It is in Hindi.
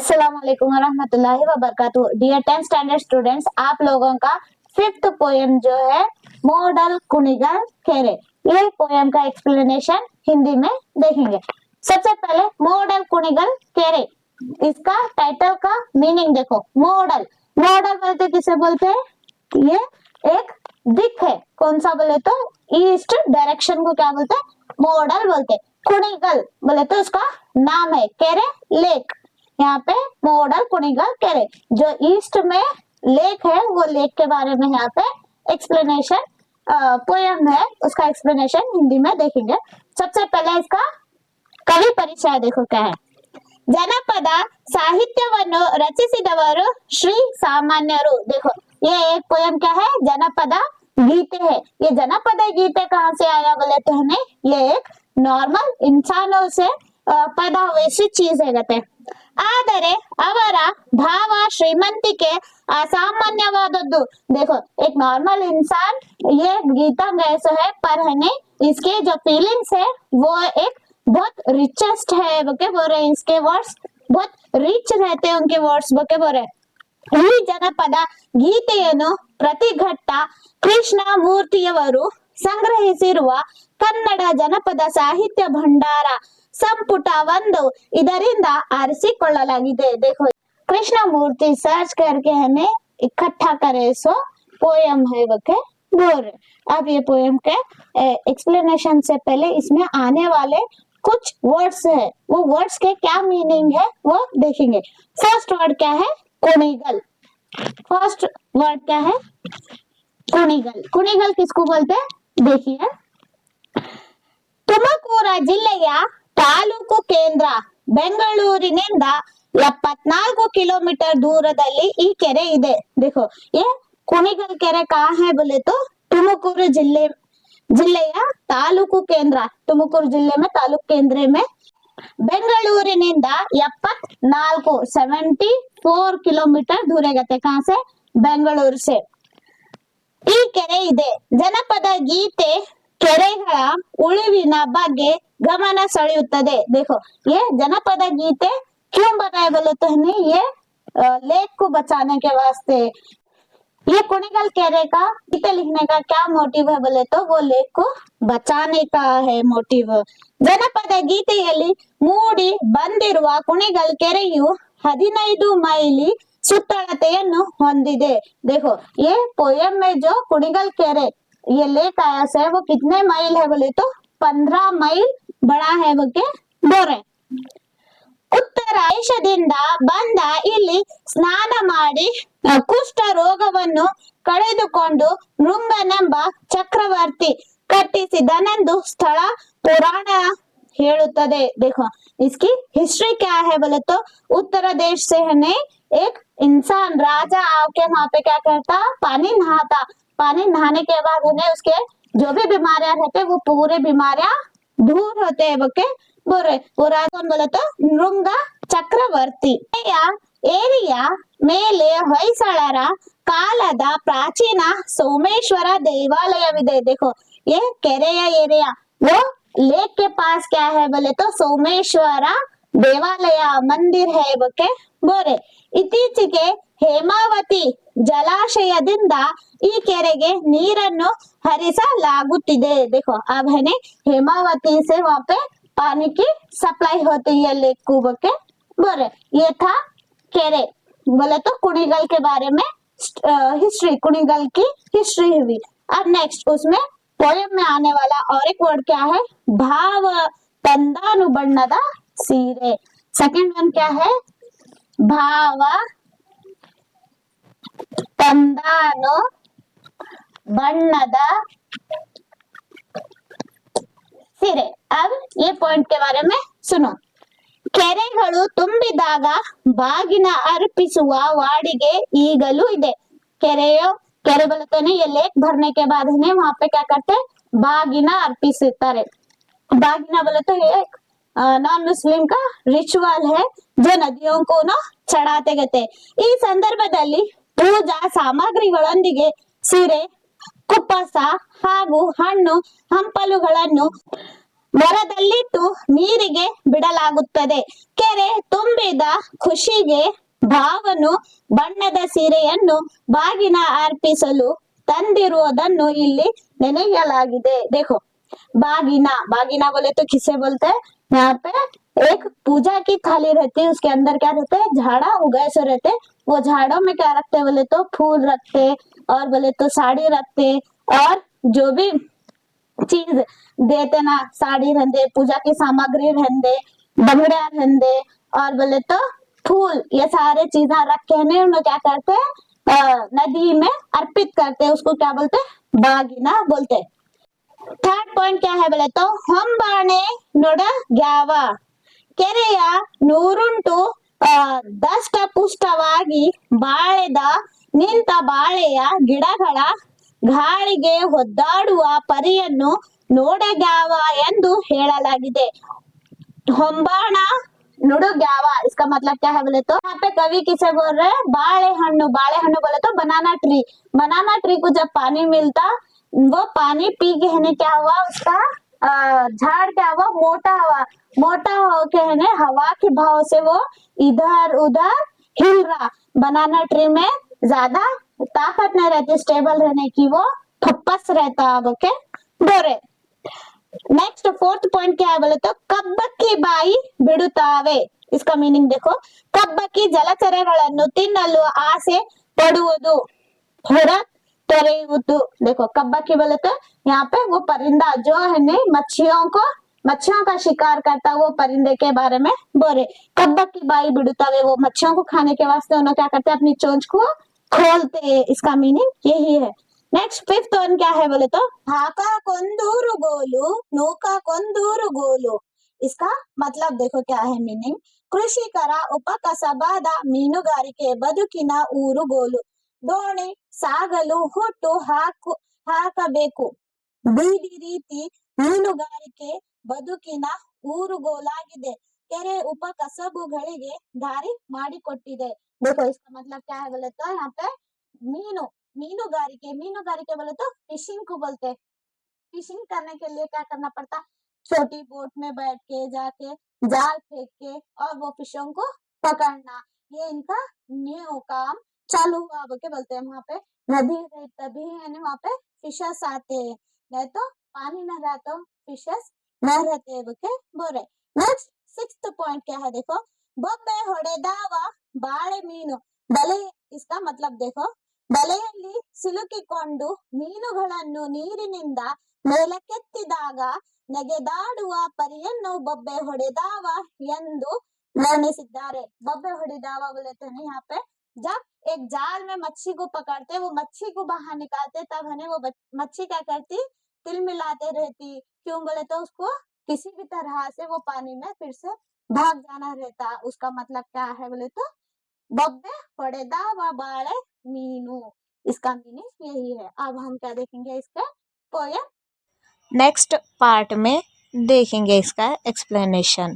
अस्सलाम वालेकुम वरहमतुल्लाहि वबरकातुहू। डियर 10th स्टैंडर्ड स्टूडेंट्स, आप लोगों का फिफ्थ पोएम जो है मॉडल कुनिगल केरे, ये पोएम का एक्सप्लेनेशन हिंदी में देखेंगे। सबसे पहले मॉडल कुनिगल केरे, इसका टाइटल का मीनिंग देखो। मॉडल मॉडल बोलते किसे बोलते हैं? ये एक दिक है। कौन सा बोले तो ईस्ट डायरेक्शन को क्या बोलते हैं? मॉडल बोलते हैं। कुनिगल बोले तो उसका नाम है, केरे लेक। यहाँ पे मॉडल कुनिगल केरे, जो ईस्ट में लेक है वो लेक के बारे में यहाँ पे एक्सप्लेनेशन पोयम है, उसका एक्सप्लेनेशन हिंदी में देखेंगे। सबसे पहले इसका कवि परिचय देखो क्या है। ಜನಪದ ಸಾಹಿತ್ಯವನ್ನು ರಚಿಸಿದವರು ಶ್ರೀ ಸಾಮಾನ್ಯರು। देखो ये एक पोयम क्या है? जनपद गीते है। ये जनपद गीते कहाँ से आया बोले तो हमें ये एक नॉर्मल इंसानों से पैदा हुई सी चीज है कहते हैं। ಆದರೆ ಅವರ ಭಾವ ಶ್ರೀಮಂತಿಕೆ असामान्यवादದ್ದು। देखो एक नॉर्मल इंसान ये गीता कैसे है, पर है इसके जो फीलिंग्स है वो एक बहुत रिचेस्ट है बोके बोल रहे। इसके वर्ड्स बहुत रिच रहते हैं, उनके वर्ड्स बोके बोल रहे। ಈ ಜನಪದ ಗೀತೆಯನ್ನು ಪ್ರತಿಘಟ್ಟ ಕೃಷ್ಣಮೂರ್ತಿಯವರು ಸಂಗ್ರಹಿಸಿರುವ ಕನ್ನಡ ಜನಪದ ಸಾಹಿತ್ಯ ಭಂಡಾರ ಸಂಪುಟ 1 ಇದರಿಂದ ಆರಿಸಿಕೊಳ್ಳಲಾಗಿದೆ। देखो कृष्ण मूर्ति सर्च करके हमें इकट्ठा करे सो पोयम है बोके बोल रहे। अब ये पोयम के एक्सप्लेनेशन से पहले इसमें आने वाले कुछ वर्ड्स है, वो वर्ड्स के क्या मीनिंग है वो देखेंगे। फर्स्ट वर्ड क्या है? कुनिगल। फर्स्ट वर्ड क्या है? कुनिगल। कुनिगल किसको बोलते हैं? देखिए, ತುಮಕೂರು ಜಿಲ್ಲೆಯ ತಾಲೂಕು ಕೇಂದ್ರ ಬೆಂಗಳೂರಿನಿಂದ 74 किलोमीटर दूरದಲ್ಲಿ ಈ ಕೆರೆ ಇದೆ। देखो ये कुनिगल ಕೆರೆ कहाँ है बोले तो ತುಮಕೂರು ಜಿಲ್ಲೆಯ ತಾಲೂಕು ಕೇಂದ್ರ, ತುಮಕೂರು ಜಿಲ್ಲೆ में तालुक केंद्र में ಬೆಂಗಳೂರಿನಿಂದ 74 किलोमीटर दूर है। कहाँ से? ಬೆಂಗಳೂರು से ಈ ಕೆರೆ ಇದೆ। ಜನಪದ ಗೀತೆ ಕೆರೆಗಳ ಉಳಿವಿನ ಬಗ್ಗೆ ಗಮನ ಸೆಳೆಯುತ್ತದೆ। देखो ये जनपद गीते क्यों बनाए बोले तो हमें ये लेक को बचाने के वास्ते। ये कुनिगल केरे का गीते लिखने का क्या मोटिव है बोले तो वो लेक को बचाने का है मोटिव। ಜನಪದ ಗೀತೆಯಲ್ಲಿ ಮೂಡಿ ಬಂದಿರುವ ಕುಣಿಗಲ್ ಕೆರೆಯು 15 ಮೈಲಿ ಸುತ್ತಳತೆಯನ್ನು ಹೊಂದಿದೆ। देखो ये पोयम में जो कुनिगल केरे ये लेक आया से वो कितने माइल है बोले तो 15 ಮೈಲ್ बड़ा है बोके बोल रहे। ಉತ್ತರ ದೇಶದಿಂದ ಬಂದ ಇಲ್ಲಿ ಸ್ನಾನ ಮಾಡಿ ಕುಷ್ಠ ರೋಗವನ್ನು ಕಳೆದುಕೊಂಡು ನೃಂಗನೆಂಬ ಚಕ್ರವರ್ತಿ ಕಟ್ಟಿಸಿದನೆಂದು ಸ್ಥಳ ಪುರಾಣ ಹೇಳುತ್ತದೆ। देखो इसकी हिस्ट्री क्या है बोले तो उत्तर देश से है एक इंसान राजा आके वहां पे क्या करता? पानी नहाता। पानी नहाने के बाद उन्हें उसके जो भी बीमारियां रहते वो पूरे बीमारियां दूर होते हैं बोके बोल रहे। वो राजा बोले तो नृंग ಚಕ್ರವರ್ತಿ ಏರಿಯಾ ಮೇಲೆ ಹೊಯ್ಸಳರ ಕಾಲದ ಪ್ರಾಚೀನ ಸೋಮೇಶ್ವರ ದೇವಾಲಯವಿದೆ। देखो ये ಕೆರೆಯ एरिया वो लेक के पास क्या है बोले तो ಸೋಮೇಶ್ವರ ದೇವಾಲಯ मंदिर है बोके बोले। ಇತ್ತೀಚೆಗೆ ಹೇಮಾವತಿ ಜಲಾಶಯದಿಂದ ಈ ಕೆರೆಗೆ ನೀರನ್ನು ಹರಿಸಲಾಗುತ್ತಿದೆ। देखो अब है हेमावती से वहाँ पे पानी की सप्लाई होती है लेक को बोके बोले। ये था केरे बोले तो कुनिगल के बारे में हिस्ट्री, कुनिगल की हिस्ट्री हुई। अब नेक्स्ट उसमें पोयम में आने वाला और एक वर्ड क्या है? भाव ತಂದಾನು ಬಣ್ಣದ ಸೀರೆ। सेकंड वन क्या है? भाव ತಂದಾನು ಬಣ್ಣದ ಸೀರೆ। अब ये पॉइंट के बारे में सुनो। ಕೆರೆಗಳು ತುಂಬಿದಾಗ ಬಾಗಿನ अर्पिಸುವ वाड़िगे ಈಗಲೂ ಇದೆ। ಕೆರೆ बोलते नहीं, ये लेक भरने के बाद है वहां पे क्या करते? ಬಾಗಿನ अर्पिಸುತ್ತಾರೆ। बागिना बोले तो ये नॉन मुस्लिम का रिचुअल है जो नदियों को चढ़ाते गए। ಈ ಸಂದರ್ಭದಲ್ಲಿ ಪೂಜಾ ಸಾಮಗ್ರಿಗಳೊಂದಿಗೆ ಸೀರೆ, ಕುಪ್ಪಸ ಹಾಗೂ ಹಣ್ಣು ಹಂಪಲುಗಳನ್ನು ಮೊರದಲ್ಲಿಟ್ಟು ನೀರಿಗೆ ಬಿಡಲಾಗುತ್ತದೆ. ಕೆರೆ ತುಂಬಿದ ಖುಷಿಗೆ ಭಾವನು ಬಣ್ಣದ ಸೀರೆಯನ್ನು ಬಾಗಿನ ಅರ್ಪಿಸಲು ತಂದಿರುವುದನ್ನು ಇಲ್ಲಿ ನೆನೆಯಲಾಗಿದೆ. देखो बागीना, बागीना बोले तो किसे बोलते हैं? यहाँ पे एक पूजा की थाली रहती है, उसके अंदर क्या रहते हैं? झाड़ा उगाए से रहते हैं। वो झाड़ों में क्या रखते हैं बोले तो फूल रखते, और बोले तो साड़ी रखते, और जो भी चीज देते ना, साड़ी रहते, पूजा की सामग्री रहते, बंगड़िया रहते, और बोले तो फूल, ये सारे चीजें रख के उन्हें क्या करते हैं? नदी में अर्पित करते हैं। उसको क्या बोलते हैं? बागीना बोलते हैं। ಥರ್ಡ್ ಪಾಯಿಂಟ್ क्या है बोले तो ಹೊಂಬಾಣೆ ನೊಡಗ್ಯಾವ, ಕೆರೆಯ ನೂರುಂಟು ದಷ್ಟ ಪುಷ್ಟವಾಗಿ ಬಾಳೆದ ನಿಂತ ಬಾಳೆಯ ಗಿಡಗಳ ಗಾಳಿಗೆ ಒದ್ದಾಡುವ ಪರಿಯನ್ನು ನೋಡಗ್ಯಾವ ಎಂದು ಹೇಳಲಾಗಿದೆ. ಹೊಂಬಾಣ नुड़ग्यावा, इसका मतलब क्या है बोले तो यहाँ पे कवि किसे बोल रहे हैं? बालेहन्नु, बालेहन्नु बोले तो बनाना ट्री। बनाना ट्री को जब पानी मिलता, वो पानी पी के है क्या हुआ, उसका झाड़ क्या हुआ? मोटा हुआ। मोटा होके है हवा के भाव से वो इधर उधर हिल रहा। बनाना ट्री में ज्यादा ताकत नहीं रहती स्टेबल रहने की, वो फप्पस रहता। अब ओके बोरे। नेक्स्ट फोर्थ पॉइंट क्या है बोले तो ಕಬ್ಬಕ್ಕಿ ಬಾಯಿ ಬಿಡುತ್ತಾವೆ, इसका मीनिंग देखो। ಕಬ್ಬಕ್ಕಿ ಜಲಚರಗಳನ್ನು ತಿನ್ನಲು ಆಸೆ ಪಡುವುದು, ಹೊರ ತೊರೆಯುವುದು। देखो कब्बकी बोले तो यहाँ पे वो परिंदा जो है मच्छियों का शिकार करता, वो परिंदे के बारे में बोले। कब्बकी बाई बिड़ुतावे, वो मच्छियों को खाने के वास्ते उन्होंने क्या करते हैं? अपनी चोंच को खोलते। इसका मीनिंग यही है। नेक्स्ट फिफ्थ वन क्या है बोले तो हाका कोंदूरु गोलू नौका कोंदूरु गोलू। इसका मतलब देखो क्या है मीनिंग। ಕೃಷಿಕರ ಉಪಕಸಬಾದ ಮೀನುಗಾರಿಕೆ ಬದುಕಿನ ಊರುಗೋಲು, ದೋಣಿ ಸಾಗಲು ಹುಟ್ಟು ಹಾಕಬೇಕು. ಬೀದಿ ರೀತಿ ಮೀನುಗಾರಿಕೆ ಬದುಕಿನ ಊರುಗೋಲಾಗಿದೆ, ಕೆರೆ ಉಪಕಸಬುಗಳಿಗೆ ದಾರಿ ಮಾಡಿಕೊಟ್ಟಿದೆ। देखो इसका मतलब क्या है बोले तो यहाँ पे मीनुगारिके, मीनुगारिके बोले तो फिशिंग को बोलते हैं। फिशिंग करने के लिए क्या करना पड़ता? छोटी बोट में बैठ के जाके जाल फेंक के और वो फिशों को पकड़ना, ये इनका न्यू काम चालू हुआ बोल के बोलते हैं। वहां पे नदी है तभी है ना वहां पे फिशेस आते हैं, नहीं तो पानी न रहा तो फिशेस न रहते हैं बोल के बोल रहे। नेक्स्ट सिक्स्थ पॉइंट क्या है देखो, बೊಬ್ಬೆ ಹೊಡೆದಾವ ಬಾಳೆ ಮೀನು ಬಲೆ। इसका मतलब देखो, ಬಲೆಯಲ್ಲಿ ಸಿಲುಕಿಕೊಂಡು ಮೀನುಗಳನ್ನು ನೀರಿನಿಂದ ಮೇಲಕ್ಕೆತ್ತಿದಾಗ ನೆಗೆದಾಡುವ ಪರಿಯನ್ನು ಬೊಬ್ಬೆ ಹೊಡೆದಾವ ಎಂದು ವರ್ಣಿಸಿದ್ದಾರೆ। बೊಬ್ಬೆ ಹೊಡೆದಾವ बोलते हैं यहाँ पे जब एक जाल में मच्छी को पकड़ते, वो मच्छी को बाहर निकालते, तब है वो मच्छी क्या करती? तिलमिलाते रहती। क्यों बोले तो उसको किसी भी तरह से वो पानी में फिर से भाग जाना रहता। उसका मतलब क्या है बोले तो बब्बे ಹೊಡೆದಾವ ಬಾಳೆ ಮೀನು, इसका मीनिंग यही है। अब हम क्या देखेंगे इसका पोयम। नेक्स्ट पार्ट में देखेंगे इसका एक्सप्लेनेशन।